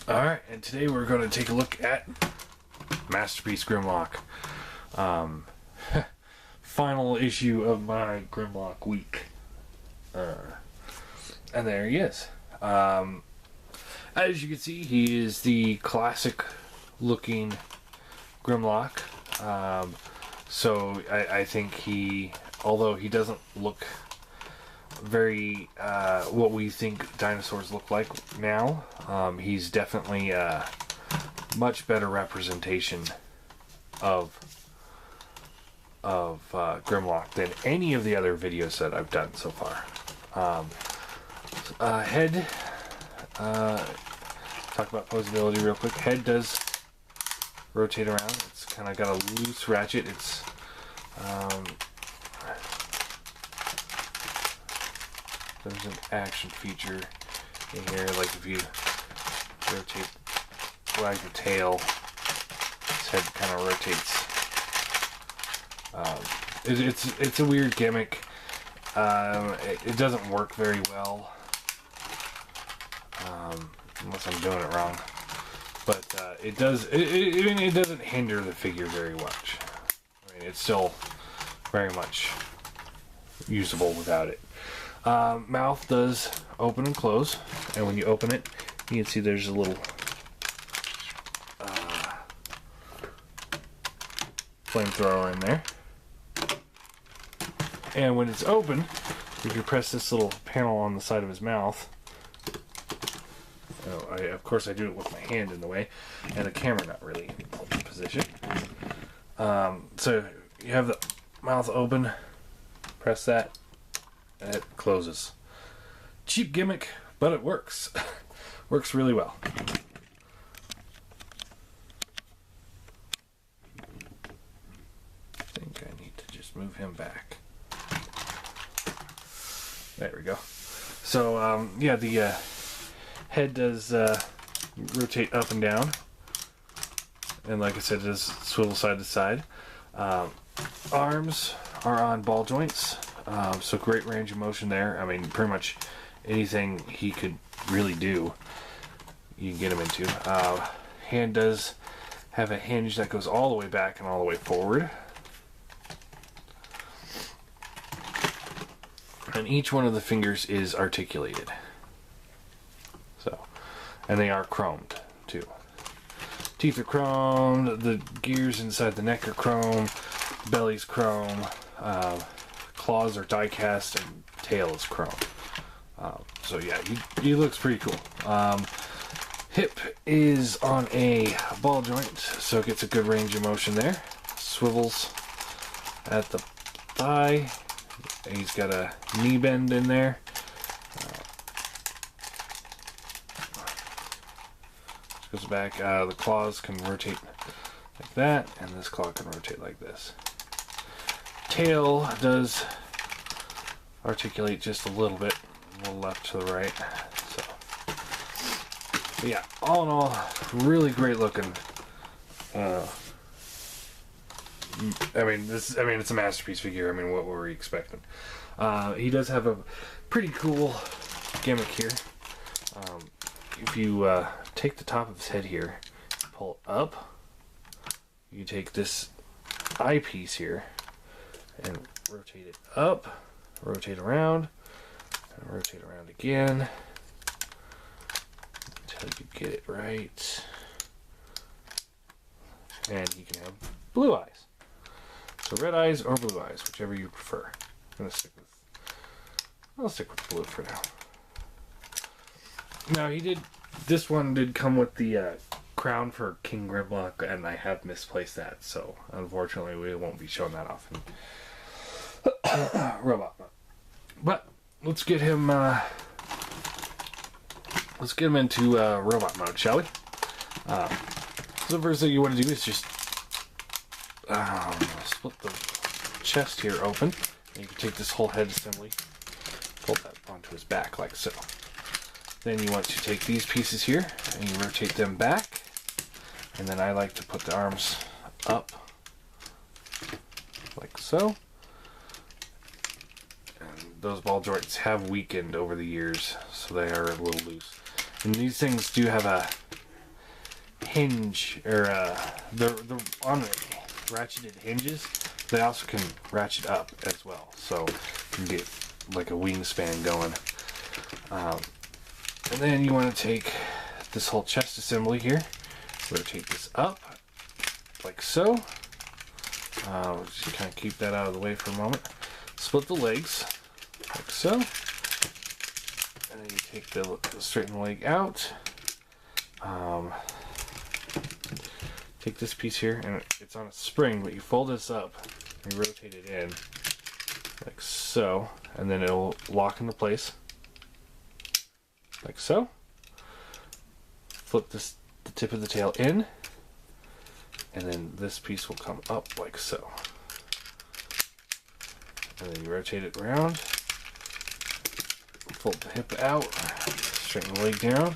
Alright, and today we're going to take a look at Masterpiece Grimlock. Final issue of my Grimlock week. And there he is. As you can see, he is the classic looking Grimlock. So I think he, although he doesn't look very what we think dinosaurs look like now, he's definitely a much better representation of Grimlock than any of the other videos that I've done so far. Head, talk about posability real quick. Head does rotate around. It's kind of got a loose ratchet. It's there's an action feature in here, like if you rotate, wag the tail, his head kind of rotates. It's a weird gimmick. It doesn't work very well, unless I'm doing it wrong. But it does. It doesn't hinder the figure very much. I mean, it's still very much usable without it. Mouth does open and close, and when you open it, you can see there's a little flamethrower in there. And when it's open, if you press this little panel on the side of his mouth, of course I do it with my hand in the way, and the camera not really in position. So you have the mouth open, press that, and it closes. Cheap gimmick, but it works. Works really well. I think I need to just move him back. There we go. So, yeah, the head does rotate up and down. And like I said, it does swivel side to side. Arms are on ball joints. So great range of motion there. I mean, pretty much anything he could really do, you can get him into. Hand does have a hinge that goes all the way back and all the way forward. And each one of the fingers is articulated. So, and they are chromed too. Teeth are chromed, the gears inside the neck are chrome, belly's chrome, claws are die cast, and tail is chrome. So yeah, he looks pretty cool. Hip is on a ball joint, so it gets a good range of motion there. Swivels at the thigh. He's got a knee bend in there. Goes back. The claws can rotate like that, and this claw can rotate like this. Tail does articulate just a little bit, a little left to the right. So, but yeah, all in all, really great looking. I mean, it's a Masterpiece figure. I mean, what were we expecting? He does have a pretty cool gimmick here. If you take the top of his head here, pull it up, you take this eyepiece here and rotate it up, rotate around, and rotate around again until you get it right. And he can have blue eyes. So red eyes or blue eyes, whichever you prefer. I'll stick with blue for now. Now this one did come with the crown for King Grimlock, and I have misplaced that, so unfortunately we won't be showing that off in robot mode. But let's get him into robot mode, shall we? So the first thing you want to do is just split the chest here open. And you can take this whole head assembly, pull that onto his back like so. Then you want to take these pieces here and you rotate them back, and then I like to put the arms up like so. And those ball joints have weakened over the years, so they are a little loose. And these things do have a hinge, or they're on ratcheted hinges. They also can ratchet up as well, so you can get like a wingspan going. And then you want to take this whole chest assembly here, rotate this up like so. Just kind of keep that out of the way for a moment. Split the legs like so, and then you take the straighten the leg out. Take this piece here, and it's on a spring, but you fold this up and you rotate it in like so, and then it'll lock into place like so. Flip the tip of the tail in, and then this piece will come up like so. And then you rotate it around, fold the hip out, straighten the leg down.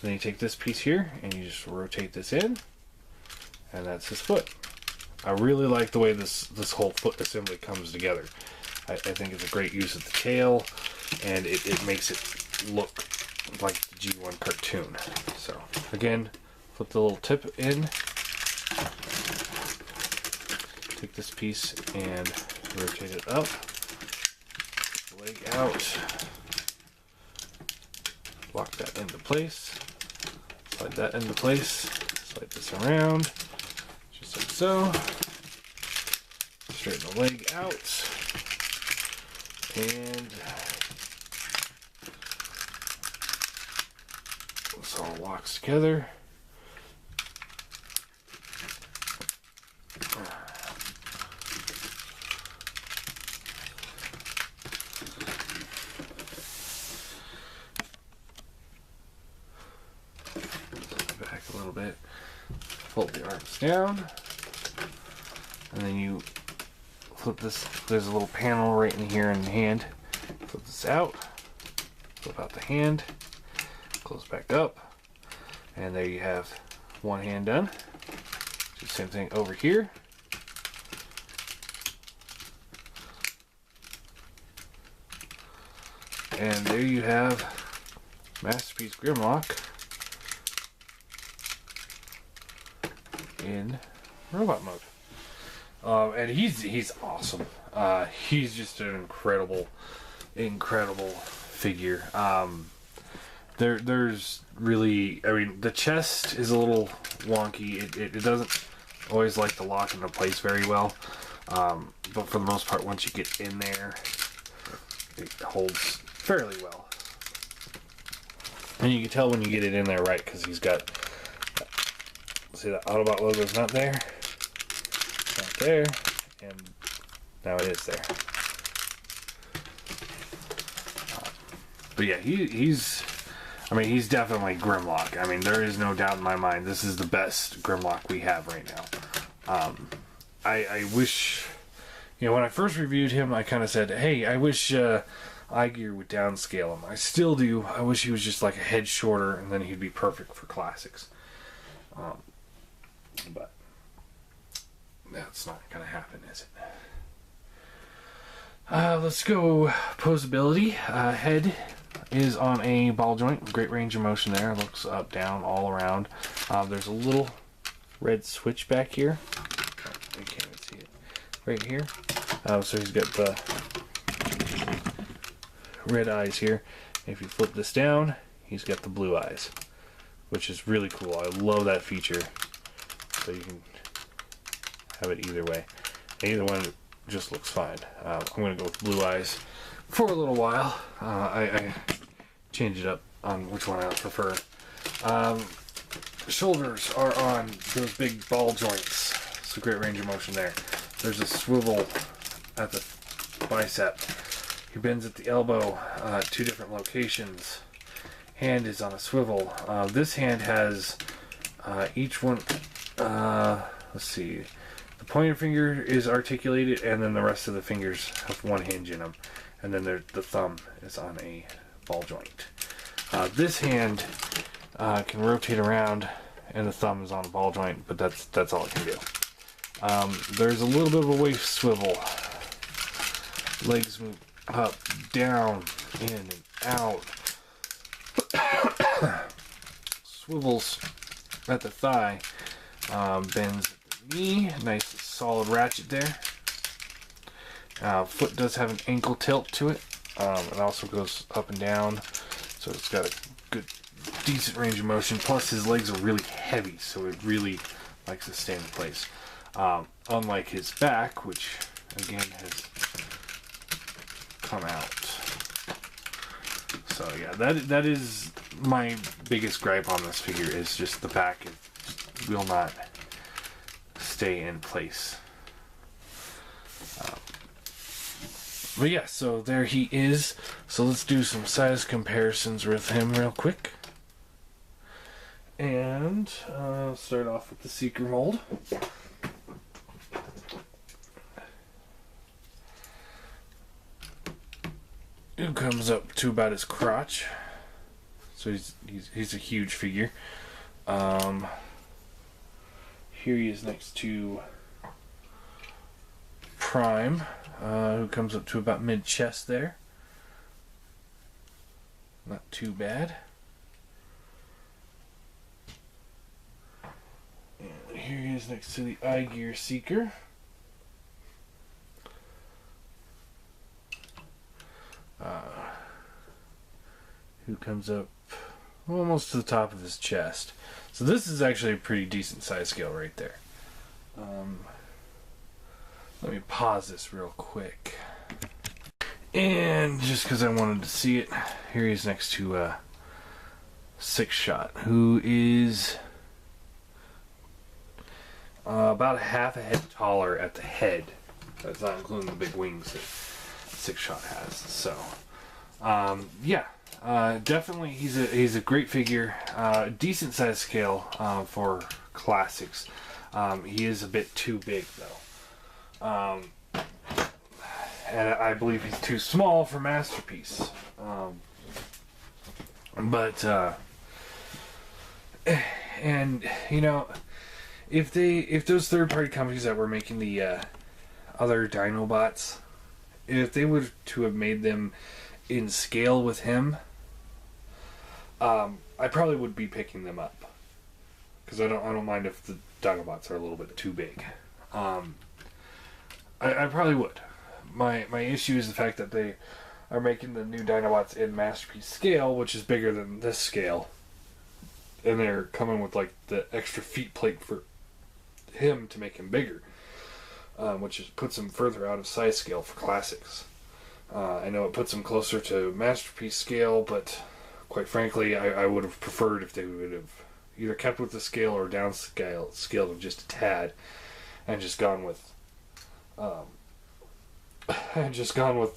Then you take this piece here and you just rotate this in, and that's his foot. I really like the way this whole foot assembly comes together. I think it's a great use of the tail, and it makes it look like the G1 cartoon. So again, flip the little tip in, take this piece and rotate it up, the leg out, lock that into place, slide that into place, slide this around, just like so, straighten the leg out, and this all locks together. Back a little bit, fold the arms down, and then you flip this. There's a little panel right in here in the hand. Flip this out, flip out the hand, close back up, and there you have one hand done. Do the same thing over here. And there you have Masterpiece Grimlock in robot mode. And he's awesome. He's just an incredible figure. There's really, I mean, the chest is a little wonky. It doesn't always like to lock into place very well. But for the most part, once you get in there, it holds fairly well. And you can tell when you get it in there right, because he's got, see, the Autobot logo's not there. It's not there. And now it is there. But yeah, he's definitely Grimlock. I mean, there is no doubt in my mind this is the best Grimlock we have right now. I wish, you know, when I first reviewed him, I kind of said, hey, I wish iGear would downscale him. I still do. I wish he was just like a head shorter, and then he'd be perfect for classics. But that's not going to happen, is it? Let's go posability. Head is on a ball joint, great range of motion there. Looks up, down, all around. There's a little red switch back here. Oh, you can't even see it. Right here. So he's got the red eyes here. If you flip this down, he's got the blue eyes, which is really cool. I love that feature. So you can have it either way. Either one just looks fine. I'm going to go with blue eyes for a little while. I change it up on which one I prefer. Shoulders are on those big ball joints. It's a great range of motion there. There's a swivel at the bicep. He bends at the elbow, two different locations. Hand is on a swivel. This hand has each one, let's see, the pointer finger is articulated, and then the rest of the fingers have one hinge in them. And then the thumb is on a ball joint. This hand can rotate around, and the thumb is on a ball joint, but that's all it can do. There's a little bit of a waist swivel. Legs move up, down, in, and out. Swivels at the thigh, bends at the knee, nice solid ratchet there. Foot does have an ankle tilt to it. It also goes up and down, so it's got a good, decent range of motion. Plus, his legs are really heavy, so it really likes to stay in place. Unlike his back, which again has come out. So yeah, that is my biggest gripe on this figure, is just the back. It will not stay in place. But yeah, so there he is. So let's do some size comparisons with him real quick. And start off with the Seeker mold. It comes up to about his crotch. So he's a huge figure. Here he is next to Prime, who comes up to about mid-chest there. Not too bad. And here he is next to the Eye Gear Seeker. Who comes up almost to the top of his chest. So this is actually a pretty decent size scale right there. Let me pause this real quick. And just because I wanted to see it, here he is next to Six Shot, who is about half a head taller at the head. That's not including the big wings that Six Shot has. So, yeah, definitely he's a great figure. Decent size scale for classics. He is a bit too big though. And I believe he's too small for Masterpiece. And you know, if those third-party companies that were making the other Dinobots, if they would to have made them in scale with him, I probably would be picking them up, because I don't mind if the Dinobots are a little bit too big. I probably would. My issue is the fact that they are making the new Dinobots in Masterpiece scale, which is bigger than this scale, and they're coming with like the extra feet plate for him to make him bigger, which puts him further out of size scale for classics. I know it puts him closer to Masterpiece scale, but quite frankly, I would have preferred if they would have either kept with the scale or scaled just a tad, and just gone with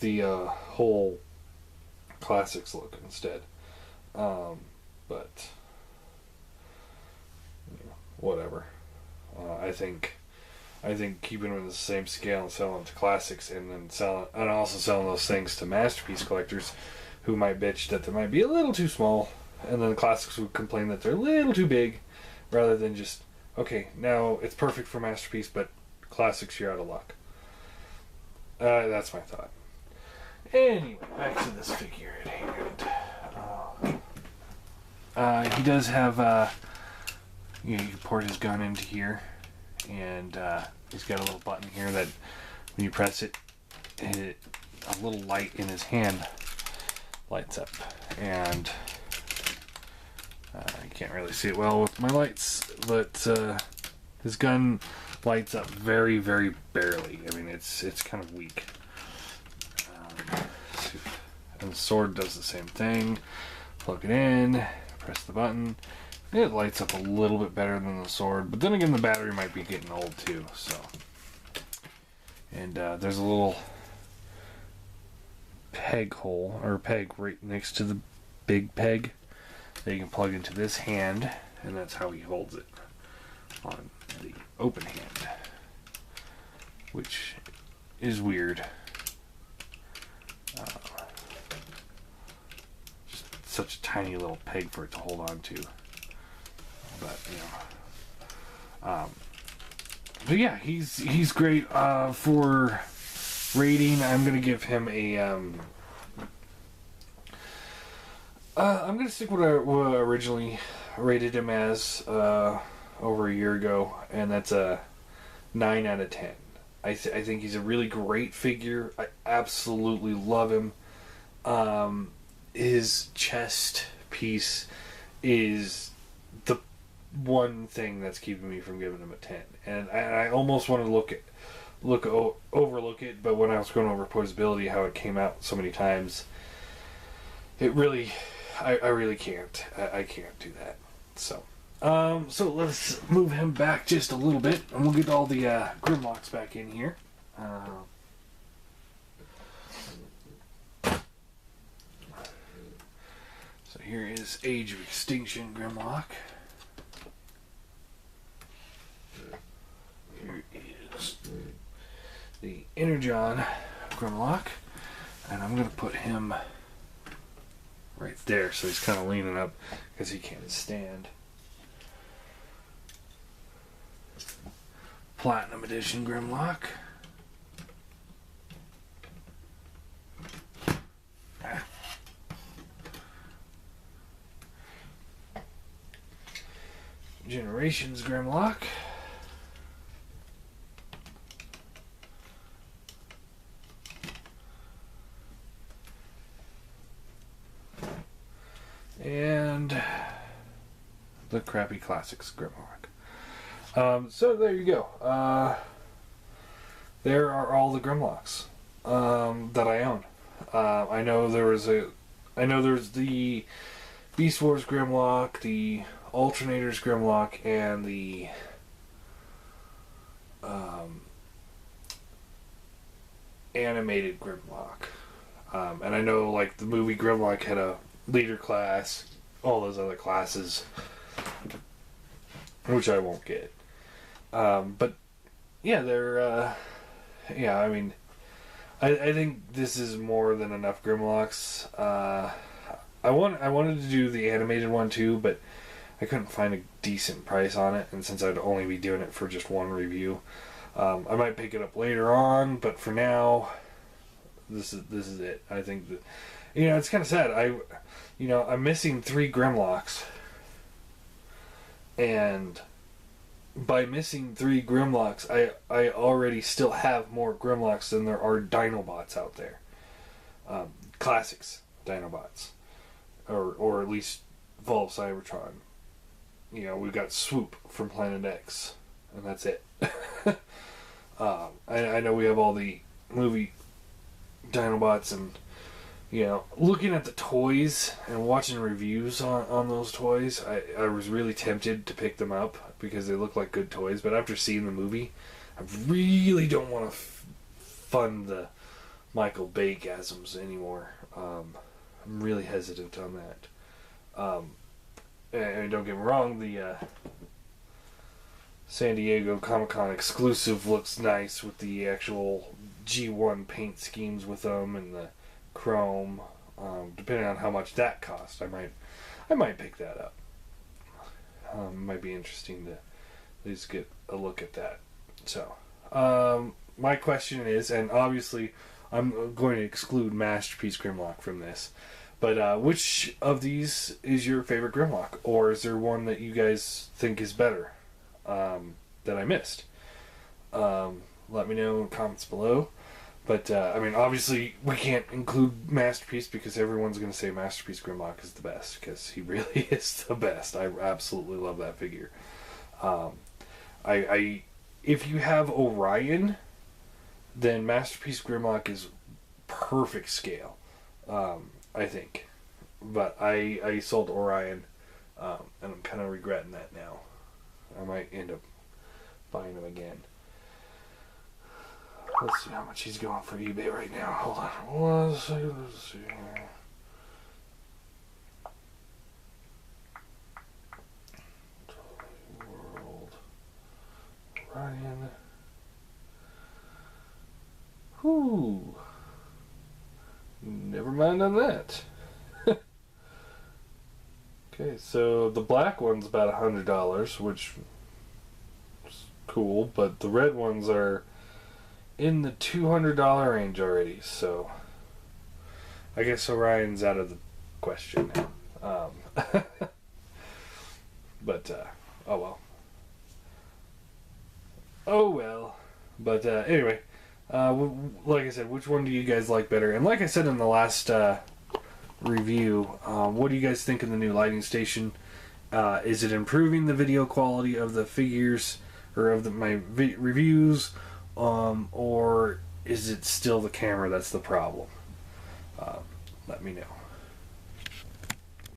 the whole classics look instead. But whatever. I think keeping them in the same scale and selling them to classics, and also selling those things to Masterpiece collectors who might bitch that they might be a little too small, and then the classics would complain that they're a little too big, rather than just, okay, now it's perfect for Masterpiece, but classics, you're out of luck. That's my thought. Anyway, back to this figure at hand. He does have, you can port his gun into here, and he's got a little button here that when you press it, a little light in his hand lights up, and you can't really see it well with my lights, but his gun lights up very, very barely. I mean, it's kind of weak. And the sword does the same thing. Plug it in, press the button. It lights up a little bit better than the sword, but then again, the battery might be getting old too. So, and there's a little peg hole, or peg right next to the big peg that you can plug into this hand, and that's how he holds it on the open hand, which is weird. Just such a tiny little peg for it to hold on to. But but yeah, he's great. For rating, I'm gonna give him I'm going to stick with what I originally rated him as over a year ago, and that's a 9 out of 10. I think he's a really great figure. I absolutely love him. His chest piece is the one thing that's keeping me from giving him a 10. And I almost want to overlook it, but when I was going over posability, how it came out so many times, it really... I really can't. I can't do that. So let's move him back just a little bit, and we'll get all the Grimlocks back in here. So here is Age of Extinction Grimlock. Here is the Energon Grimlock, and I'm going to put him right there, so he's kind of leaning up because he can't stand. Platinum Edition Grimlock. Generations Grimlock. And the Crappy Classics Grimlock. So there you go. There are all the Grimlocks that I own. I know there's the Beast Wars Grimlock, the Alternators Grimlock, and the animated Grimlock. And I know, like, the movie Grimlock had a leader class, all those other classes, which I won't get. But yeah, they're yeah. I mean, I think this is more than enough Grimlocks. I wanted to do the animated one too, but I couldn't find a decent price on it, and since I'd only be doing it for just one review, I might pick it up later on. But for now, this is it. I think that, it's kind of sad. I'm missing 3 Grimlocks, and by missing 3 Grimlocks, I already still have more Grimlocks than there are Dinobots out there. Classics Dinobots, or at least Fall of Cybertron. We've got Swoop from Planet X, and that's it. I know we have all the movie Dinobots, and looking at the toys and watching reviews on those toys, I was really tempted to pick them up because they look like good toys. But after seeing the movie, I really don't want to fund the Michael Bay-gasms anymore. I'm really hesitant on that. And don't get me wrong, the San Diego Comic-Con exclusive looks nice with the actual G1 paint schemes with them and the chrome. Depending on how much that costs, I might pick that up. Might be interesting to at least get a look at that. So, my question is, and obviously I'm going to exclude Masterpiece Grimlock from this, but which of these is your favorite Grimlock? Or is there one that you guys think is better that I missed? Let me know in the comments below. But, obviously, we can't include Masterpiece because everyone's going to say Masterpiece Grimlock is the best, because he really is the best. I absolutely love that figure. If you have Orion, then Masterpiece Grimlock is perfect scale, I think. But I sold Orion, and I'm kind of regretting that now. I might end up buying him again. Let's see how much he's going for eBay right now. Hold on 1 second. Let's see here. World Ryan. Whew. Never mind on that. Okay, so the black one's about $100, which is cool, but the red ones are in the $200 range already, so I guess Orion's out of the question now. But oh well. Oh well. But anyway, like I said, which one do you guys like better? And like I said in the last review, what do you guys think of the new lighting station? Is it improving the video quality of the figures or of my reviews, or is it still the camera that's the problem? Let me know.